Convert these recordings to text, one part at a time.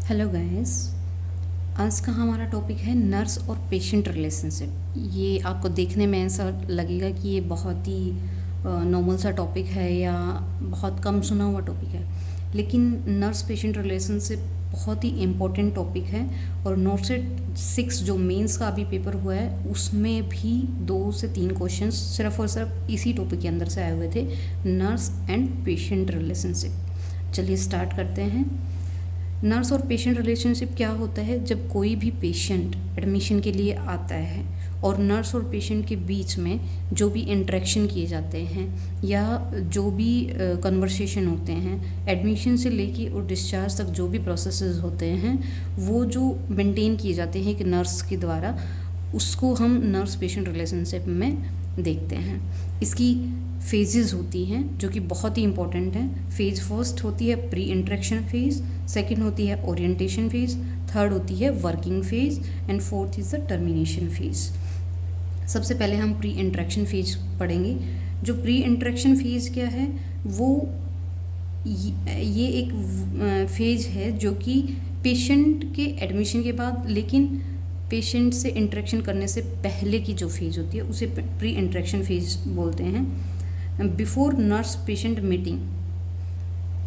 Hello guys. आज का हमारा टॉपिक है नर्स और पेशेंट रिलेशनशिप। ये आपको देखने में ऐसा लगेगा कि ये बहुत ही नॉर्मल सा टॉपिक है या बहुत कम सुना हुआ टॉपिक है, लेकिन नर्स पेशेंट रिलेशनशिप बहुत ही इम्पोर्टेंट टॉपिक है। और नॉर्सेट 6 जो मेंस का अभी पेपर हुआ है उसमें भी 2 से 3 क्वेश्चंस सिर्फ और सिर्फ इसी टॉपिक के अंदर से आए हुए थे, नर्स एंड पेशेंट रिलेशनशिप। चलिए स्टार्ट करते हैं। नर्स और पेशेंट रिलेशनशिप क्या होता है? जब कोई भी पेशेंट एडमिशन के लिए आता है और नर्स और पेशेंट के बीच में जो भी इंटरेक्शन किए जाते हैं या जो भी कन्वर्सेशन होते हैं, एडमिशन से लेके और डिस्चार्ज तक जो भी प्रोसेसेस होते हैं, वो जो मेंटेन किए जाते हैं एक नर्स के द्वारा, उसको हम नर्स पेशेंट रिलेशनशिप में देखते हैं। इसकी फेजेस होती हैं जो कि बहुत ही इंपॉर्टेंट हैं। फेज फर्स्ट होती है प्री इंटरेक्शन फेज, सेकंड होती है ओरिएंटेशन फेज, थर्ड होती है working phase and fourth is the termination phase. सबसे पहले हम प्री इंटरेक्शन फेज पढ़ेंगे। जो प्री इंटरेक्शन फेज क्या है, वो ये एक फेज है जो कि पेशेंट के एडमिशन के बाद, लेकिन पेशेंट से इंटरेक्शन करने से पहले की जो फेज होती है उसे प्री इंटरेक्शन फेज बोलते हैं। Before nurse patient meeting,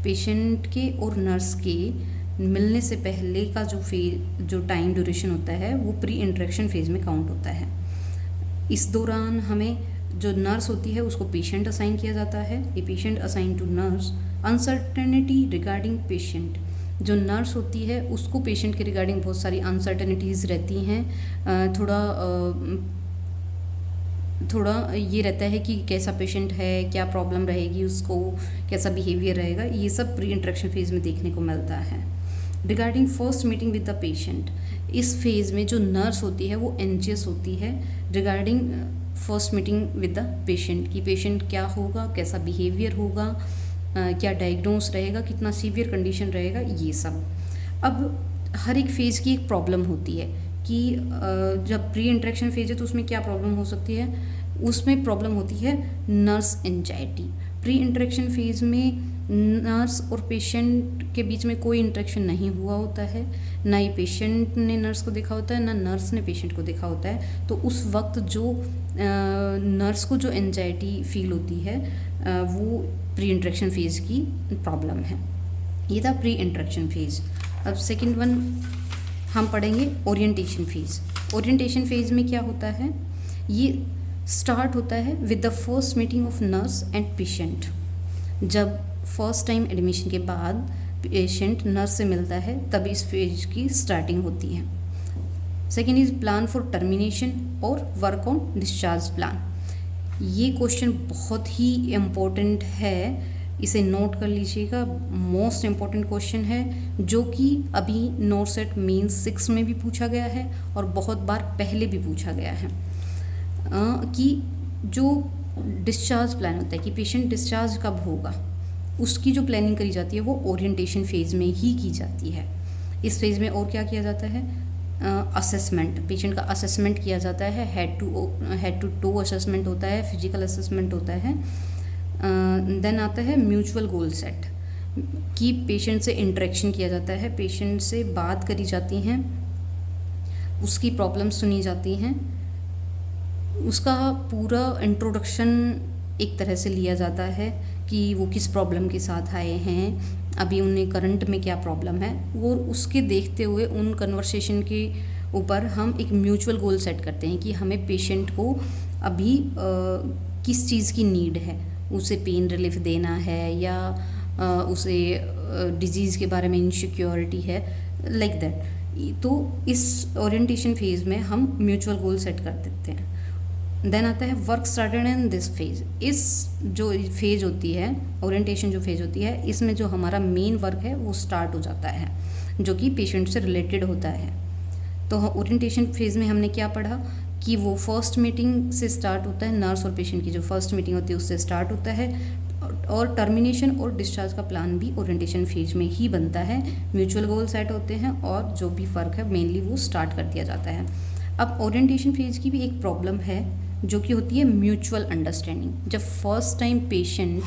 patient के और नर्स के मिलने से पहले का जो टाइम ड्यूरेशन होता है वो प्री इंटरेक्शन फेज में काउंट होता है। इस दौरान हमें जो नर्स होती है उसको पेशेंट असाइन किया जाता है। A patient assign to nurse, uncertainty regarding patient. जो नर्स होती है उसको पेशेंट के रिगार्डिंग बहुत सारी अनसर्टेनिटीज़ रहती हैं। थोड़ा ये रहता है कि कैसा पेशेंट है, क्या प्रॉब्लम रहेगी उसको, कैसा बिहेवियर रहेगा, ये सब प्री इंटरेक्शन फेज में देखने को मिलता है। Regarding first meeting with the patient, इस फेज़ में जो नर्स होती है वो एंजियस होती है regarding first meeting with the patient, कि पेशेंट क्या होगा, कैसा बिहेवियर होगा, क्या डायग्नोस रहेगा, कितना सीवियर कंडीशन रहेगा, ये सब। अब हर एक फेज़ की एक प्रॉब्लम होती है कि जब प्री इंटरेक्शन फेज है तो उसमें क्या प्रॉब्लम हो सकती है, उसमें प्रॉब्लम होती है nurse anxiety. Pre interaction phase में नर्स और पेशेंट के बीच में कोई इंटरेक्शन नहीं हुआ होता है, ना ही पेशेंट ने नर्स को देखा होता है, ना नर्स ने पेशेंट को देखा होता है। तो उस वक्त जो नर्स को जो एंजाइटी फील होती है वो प्री इंटरेक्शन फेज की प्रॉब्लम है। ये था प्री इंटरेक्शन फेज। अब सेकेंड वन हम पढ़ेंगे ओरिएंटेशन फेज। ओरिएंटेशन फेज में क्या होता है, ये स्टार्ट होता है with the first meeting of nurse and patient. जब फर्स्ट टाइम एडमिशन के बाद पेशेंट नर्स से मिलता है तब इस फेज की स्टार्टिंग होती है। Second is plan for termination और वर्क ऑन डिस्चार्ज प्लान। ये क्वेश्चन बहुत ही इम्पोर्टेंट है, इसे नोट कर लीजिएगा। मोस्ट इम्पॉर्टेंट क्वेश्चन है जो कि अभी नॉर्सेट मेंस 6 में भी पूछा गया है और बहुत बार पहले भी पूछा गया है कि जो डिस्चार्ज प्लान होता है कि पेशेंट डिस्चार्ज कब होगा, उसकी जो प्लानिंग करी जाती है वो ओरिएंटेशन फेज में ही की जाती है। इस फेज में और क्या किया जाता है, असेसमेंट, पेशेंट का असेसमेंट किया जाता है। हेड टू टो असेसमेंट होता है, फिजिकल असेसमेंट होता है। देन आता है म्यूचुअल गोल सेट, कि पेशेंट से इंटरेक्शन किया जाता है, पेशेंट से बात करी जाती हैं, उसकी प्रॉब्लम्स सुनी जाती हैं, उसका पूरा इंट्रोडक्शन एक तरह से लिया जाता है कि वो किस प्रॉब्लम के साथ आए हैं, अभी उन्हें करंट में क्या प्रॉब्लम है, और उसके देखते हुए उन कन्वर्सेशन के ऊपर हम एक म्यूचुअल गोल सेट करते हैं कि हमें पेशेंट को अभी किस चीज़ की नीड है, उसे पेन रिलीफ देना है या उसे डिजीज़ के बारे में इनसिक्योरिटी है, लाइक दैट। तो इस ओरिएंटेशन फेज में हम म्यूचुअल गोल सेट कर देते हैं। देन आता है work started in this phase. इस जो फेज होती है, ओरिएंटेशन जो फेज होती है, इसमें जो हमारा मेन वर्क है वो स्टार्ट हो जाता है जो कि पेशेंट से रिलेटेड होता है। तो ओरिएंटेशन फेज में हमने क्या पढ़ा कि वो फर्स्ट मीटिंग से स्टार्ट होता है, नर्स और पेशेंट की जो फर्स्ट मीटिंग होती है उससे स्टार्ट होता है, और टर्मिनेशन और डिस्चार्ज का प्लान भी ओरिएंटेशन फेज में ही बनता है। म्यूचुअल गोल सेट होते हैं और जो भी फ़र्क है मेनली वो स्टार्ट कर दिया जाता है। अब ओरिएंटेशन फेज की भी एक प्रॉब्लम है जो कि होती है म्यूचुअल अंडरस्टैंडिंग। जब फर्स्ट टाइम पेशेंट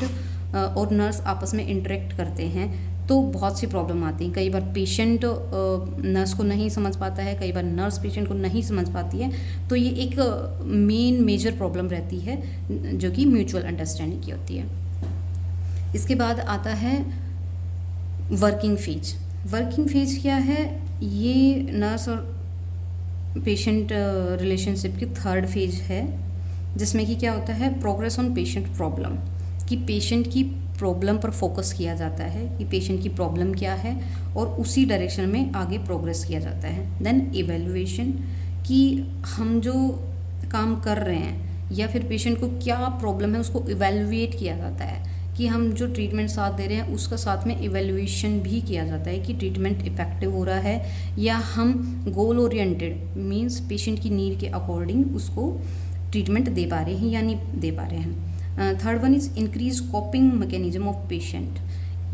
और नर्स आपस में इंटरेक्ट करते हैं तो बहुत सी प्रॉब्लम आती हैं। कई बार पेशेंट नर्स को नहीं समझ पाता है, कई बार नर्स पेशेंट को नहीं समझ पाती है। तो ये एक मेजर प्रॉब्लम रहती है जो कि म्यूचुअल अंडरस्टैंडिंग की होती है। इसके बाद आता है वर्किंग फेज। वर्किंग फेज क्या है? ये नर्स और पेशेंट रिलेशनशिप की थर्ड फेज है, जिसमें कि क्या होता है, प्रोग्रेस ऑन पेशेंट प्रॉब्लम, कि पेशेंट की प्रॉब्लम पर फोकस किया जाता है कि पेशेंट की प्रॉब्लम क्या है और उसी डायरेक्शन में आगे प्रोग्रेस किया जाता है। देन इवैल्यूएशन, कि हम जो काम कर रहे हैं या फिर पेशेंट को क्या प्रॉब्लम है उसको इवैल्यूएट किया जाता है, कि हम जो ट्रीटमेंट साथ दे रहे हैं उसका साथ में इवैल्यूएशन भी किया जाता है कि ट्रीटमेंट इफेक्टिव हो रहा है या हम गोल ओरिएंटेड मींस पेशेंट की नीड के अकॉर्डिंग उसको ट्रीटमेंट दे पा रहे हैं या नहीं दे पा रहे हैं। Third one is increase कॉपिंग mechanism of patient.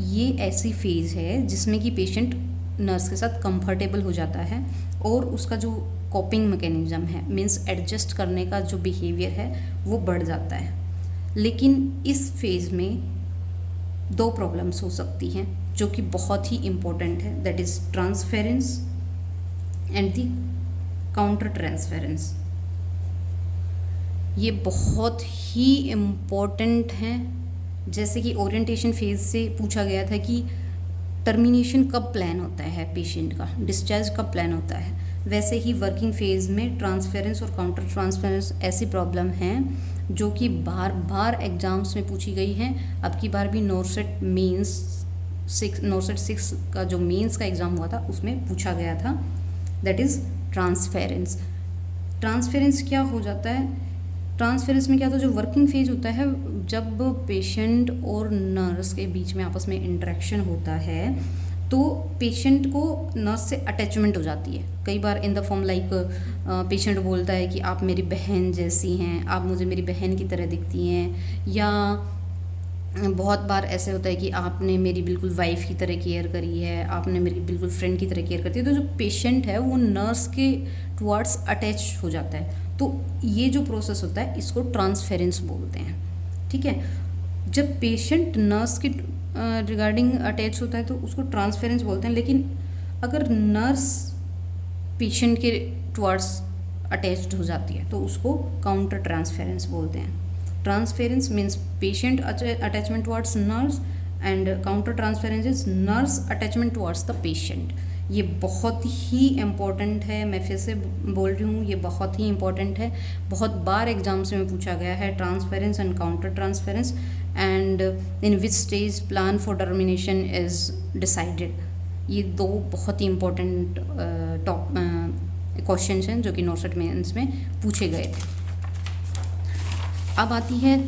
ये ऐसी फेज़ है जिसमें कि पेशेंट नर्स के साथ कंफर्टेबल हो जाता है और उसका जो कॉपिंग मैकेनिज्म है मीन्स एडजस्ट करने का जो बिहेवियर है वो बढ़ जाता है। लेकिन इस फेज़ में दो प्रॉब्लम्स हो सकती हैं जो कि बहुत ही इम्पोर्टेंट है, that is transference and the counter transference. ये बहुत ही इम्पोर्टेंट हैं। जैसे कि ओरिएंटेशन फेज़ से पूछा गया था कि टर्मिनेशन कब प्लान होता है पेशेंट का, डिस्चार्ज कब प्लान होता है, वैसे ही वर्किंग फेज़ में ट्रांसफेरेंस और काउंटर ट्रांसफेरेंस ऐसी प्रॉब्लम हैं जो कि बार बार एग्ज़ाम्स में पूछी गई हैं। अब की बार भी नॉर्सेट 6 का जो मेंस का एग्ज़ाम हुआ था उसमें पूछा गया था, दैट इज़ ट्रांसफेरेंस। ट्रांसफेरेंस क्या हो जाता है? ट्रांसफेरेंस में क्या होता है, जो वर्किंग फेज होता है जब पेशेंट और नर्स के बीच में आपस में इंटरेक्शन होता है तो पेशेंट को नर्स से अटैचमेंट हो जाती है। कई बार in the form like patient बोलता है कि आप मेरी बहन जैसी हैं, आप मुझे मेरी बहन की तरह दिखती हैं, या बहुत बार ऐसे होता है कि आपने मेरी बिल्कुल वाइफ की तरह केयर करी है, आपने मेरी बिल्कुल फ्रेंड की तरह केयर करती है। तो जो पेशेंट है वो नर्स के टुवर्ड्स अटैच हो जाता है। तो ये जो प्रोसेस होता है इसको ट्रांसफेरेंस बोलते हैं। ठीक है, जब पेशेंट नर्स के रिगार्डिंग अटैच होता है तो उसको ट्रांसफेरेंस बोलते हैं। लेकिन अगर नर्स पेशेंट के टुवर्ड्स अटैच्ड हो जाती है तो उसको काउंटर ट्रांसफेरेंस बोलते हैं। Transference means patient attachment towards nurse and counter transference is nurse attachment towards the patient. ये बहुत ही इम्पॉर्टेंट है, मैं फिर से बोल रही हूँ, ये बहुत ही इम्पॉर्टेंट है। बहुत बार एग्जाम्स में पूछा गया है transference and counter transference and in which stage plan for termination is decided. ये दो बहुत ही इम्पॉर्टेंट क्वेश्चन हैं जो कि नॉर्सेट मेंस में पूछे गए थे। अब आती है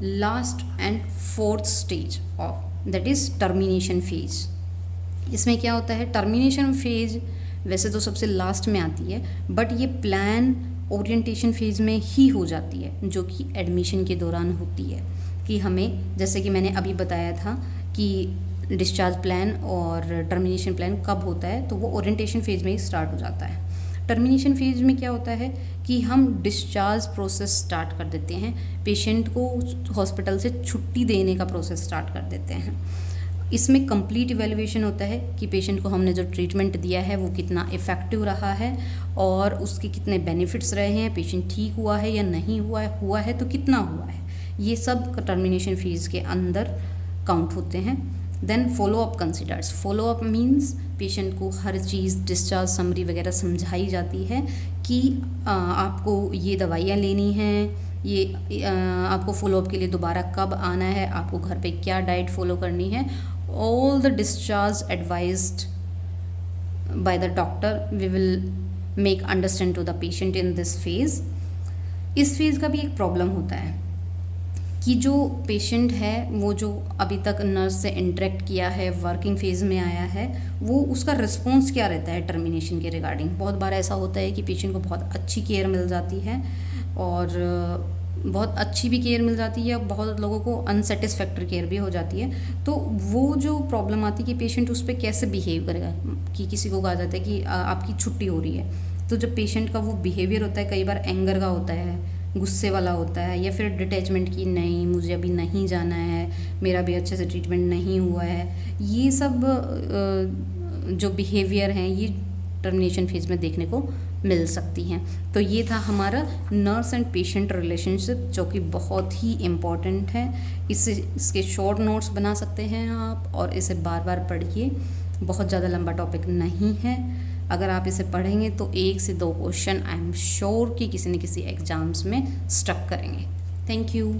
last and fourth stage of that is termination phase. इसमें क्या होता है, टर्मिनेशन फेज वैसे तो सबसे लास्ट में आती है बट ये प्लान ओरिएंटेशन फेज में ही हो जाती है जो कि एडमिशन के दौरान होती है। कि हमें जैसे कि मैंने अभी बताया था कि डिस्चार्ज प्लान और टर्मिनेशन प्लान कब होता है, तो वो ओरिएंटेशन फेज में ही स्टार्ट हो जाता है। टर्मिनेशन फेज में क्या होता है कि हम डिस्चार्ज प्रोसेस स्टार्ट कर देते हैं, पेशेंट को हॉस्पिटल से छुट्टी देने का प्रोसेस स्टार्ट कर देते हैं। इसमें कंप्लीट इवैल्यूएशन होता है कि पेशेंट को हमने जो ट्रीटमेंट दिया है वो कितना इफ़ेक्टिव रहा है और उसके कितने बेनिफिट्स रहे हैं, पेशेंट ठीक हुआ है या नहीं हुआ है तो कितना हुआ है, ये सब टर्मिनेशन फेज के अंदर काउंट होते हैं। Then follow up considers. Follow up means patient को हर चीज़ डिस्चार्ज समरी वगैरह समझाई जाती है कि आपको ये दवाइयाँ लेनी हैं, ये आपको फॉलोअप के लिए दोबारा कब आना है, आपको घर पे क्या डाइट फॉलो करनी है। All the discharge advised by the doctor we will make understand to the patient in this phase. इस फेज़ का भी एक प्रॉब्लम होता है कि जो पेशेंट है वो जो अभी तक नर्स से इंटरेक्ट किया है, वर्किंग फेज़ में आया है, वो उसका रिस्पॉन्स क्या रहता है टर्मिनेशन के रिगार्डिंग। बहुत बार ऐसा होता है कि पेशेंट को बहुत अच्छी केयर मिल जाती है और बहुत अच्छी भी केयर मिल जाती है, बहुत लोगों को अनसेटिस्फैक्टरी केयर भी हो जाती है। तो वो जो प्रॉब्लम आती है कि पेशेंट उस पर कैसे बिहेव करेगा, कि किसी को कहा जाता है कि आपकी छुट्टी हो रही है, तो जब पेशेंट का वो बिहेवियर होता है कई बार एंगर का होता है, गुस्से वाला होता है, या फिर डिटैचमेंट की नहीं मुझे अभी नहीं जाना है, मेरा भी अच्छे से ट्रीटमेंट नहीं हुआ है, ये सब जो बिहेवियर हैं ये टर्मिनेशन फेज में देखने को मिल सकती हैं। तो ये था हमारा नर्स एंड पेशेंट रिलेशनशिप, जो कि बहुत ही इम्पॉर्टेंट है। इसके शॉर्ट नोट्स बना सकते हैं आप, और इसे बार बार पढ़िए, बहुत ज़्यादा लंबा टॉपिक नहीं है। अगर आप इसे पढ़ेंगे तो 1 से 2 क्वेश्चन आई एम श्योर कि किसी न किसी एग्जाम्स में स्टक करेंगे। Thank you.